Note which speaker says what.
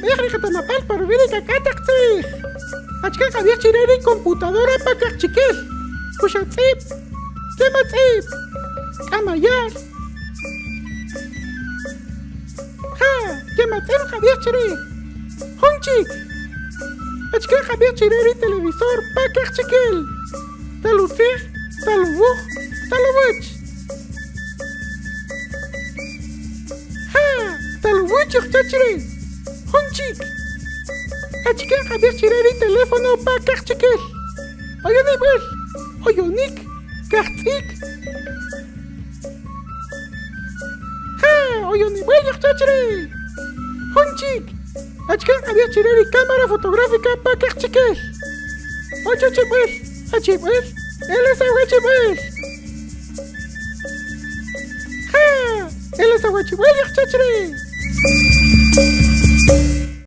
Speaker 1: mejri jatamapal para ver y cacataxi. Achka Javier Chireri computadora para cachiquel. Pushatzip. Kematzip. Kamayar. Ja, Kematzip Javier Chireri. Honchik. Achka Javier Chireri televisor para cachiquel. Talufir, talubuj, talubuch. Ha, talubuch chachiri. Honchik. Achka Javier Chireri teléfono para cachiquel. Oyonik, oyonik, kartik. Ha, oyonik, chachiri. Honchik. Achka Javier Chireri cámara fotográfica para cachiquel. Ochochibel. Achibel, él es Aguachibel. ¡Ja! Él es Aguachibel, chachri.